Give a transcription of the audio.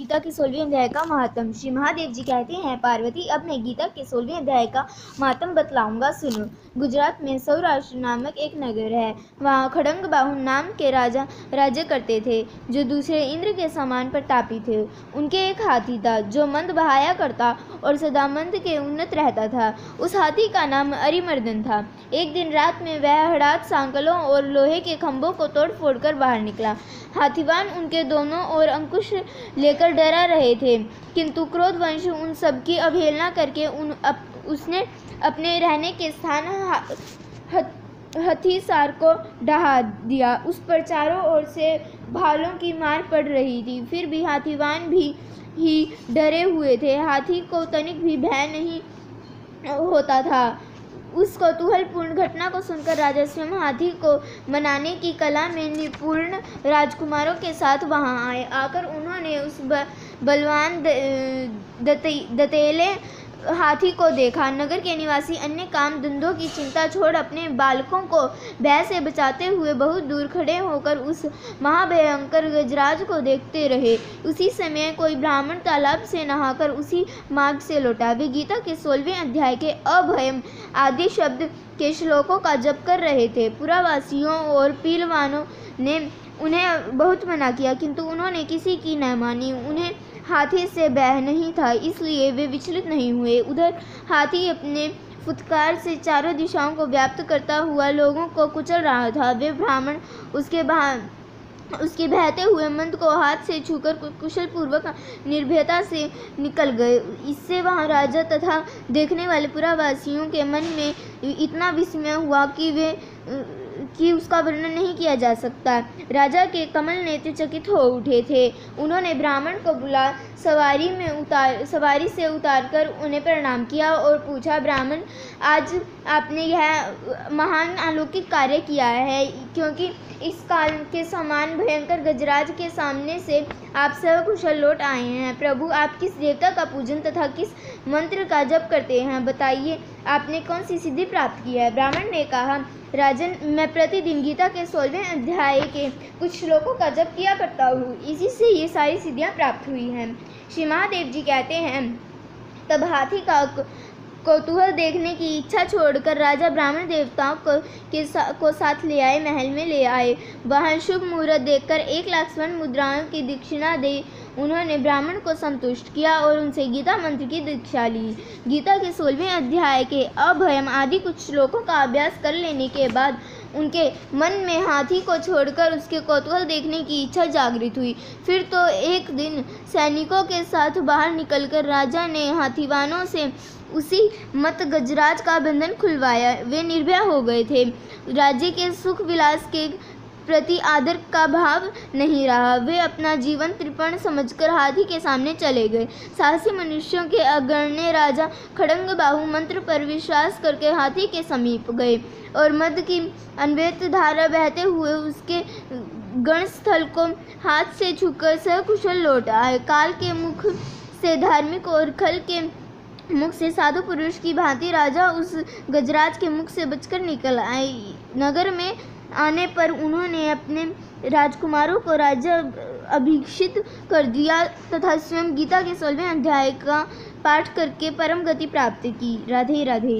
गीता के 16वें अध्याय का महात्म। श्री महादेव जी कहते हैं, पार्वती अब मैं गीता के 16वें अध्याय का महात्म बतलाऊंगा, सुनो। गुजरात में सौराष्ट्र नामक एक नगर है। वहाँ खड़ंग बाहु नाम के राजा राज्य करते थे, जो दूसरे इंद्र के समान प्रतापी थे। उनके एक हाथी था, जो मंद बहाया करता और सदा मंद के उन्नत रहता था। उस हाथी का नाम अरिमर्दन था। एक दिन रात में वह हठात सांकलों और लोहे के खंभों को तोड़ फोड़ कर बाहर निकला। हाथीवान उनके दोनों ओर अंकुश लेकर डरा रहे थे, किंतु क्रोधवश उन सब की अवहेलना करके उसने अपने रहने के स्थान हथीसार को ढहा दिया। उस पर चारों ओर से भालों की मार पड़ रही थी, फिर भी हाथीवान भी ही डरे हुए थे। हाथी को तनिक भी भय नहीं होता था। उस कौतूहलपूर्ण घटना को सुनकर राजा स्वयं हाथी को मनाने की कला में निपुण राजकुमारों के साथ वहां आए। आकर उन्होंने उस बलवान दतेले हाथी को देखा। नगर के निवासी अन्य काम धंधों की चिंता छोड़ अपने बालकों को भय से बचाते हुए बहुत दूर खड़े होकर उस महाभयंकर गजराज को देखते रहे। उसी समय कोई ब्राह्मण तालाब से नहाकर उसी मार्ग से लौटा। वे गीता के 16वें अध्याय के अभयम आदि शब्द के श्लोकों का जप कर रहे थे। पुरावासियों और पीलवानों ने उन्हें बहुत मना किया, किंतु उन्होंने किसी की न मानी। उन्हें हाथी से भय नहीं था, इसलिए वे विचलित नहीं हुए। उधर हाथी अपने फुत्कार से चारों दिशाओं को व्याप्त करता हुआ लोगों को कुचल रहा था। वे ब्राह्मण उसके बहते हुए मंद को हाथ से छूकर कुशल पूर्वक निर्भयता से निकल गए। इससे वहां राजा तथा देखने वाले पुरावासियों के मन में इतना विस्मय हुआ कि उसका वर्णन नहीं किया जा सकता। राजा के कमल नेत्र चकित हो उठे थे। उन्होंने ब्राह्मण को बुला सवारी से उतारकर उन्हें प्रणाम किया और पूछा, ब्राह्मण, आज आपने यह महान अलौकिक कार्य किया है, क्योंकि इस काल के समान भयंकर गजराज के सामने से आप सकुशल लौट आए हैं। प्रभु, आप किस देवता का पूजन तथा किस मंत्र का जप करते हैं? बताइए, आपने कौन सी सिद्धि प्राप्त की है? ब्राह्मण ने कहा, राजन, मैं प्रतिदिन गीता के 16वें अध्याय के कुछ श्लोकों का जप किया करता हूँ, इसी से ये सारी सिद्धियाँ प्राप्त हुई हैं। श्री महादेव जी कहते हैं, तब हाथी का कौतूहल देखने की इच्छा छोड़कर राजा ब्राह्मण देवताओं को साथ ले आए, महल में ले आए। वहाँ शुभ मुहूर्त देखकर 1,00,000 स्वर्ण मुद्राओं की दक्षिणा दे उन्होंने ब्राह्मण को संतुष्ट किया और उनसे गीता मंत्र की दीक्षा ली। गीता के 16वें अध्याय के अभयम आदि कुछ श्लोकों का अभ्यास कर लेने के बाद उनके मन में हाथी को छोड़कर उसके कौतूहल देखने की इच्छा जागृत हुई। फिर तो एक दिन सैनिकों के साथ बाहर निकलकर राजा ने हाथीवानों से उसी मत गजराज का बंधन खुलवाया। वे निर्भय हो गए थे। राज्य के सुख विलास के प्रति आदर का भाव नहीं रहा। वे अपना जीवन तृपण समझकर हाथी के सामने चले गए। साहसी मनुष्यों के अग्रणी राजा खड़ंग बाहु मंत्र पर विश्वास करके हाथी के समीप गए और मद की अनवरत धारा बहते हुए उसके गणस्थल को हाथ से छूकर सकुशल लौट आए। काल के मुख से धार्मिक और खल के मुख से साधु पुरुष की भांति राजा उस गजराज के मुख से बचकर निकल आए। नगर में आने पर उन्होंने अपने राजकुमारों को राज्य अभिषिक्त कर दिया तथा स्वयं गीता के 16वें अध्याय का पाठ करके परम गति प्राप्त की। राधे राधे।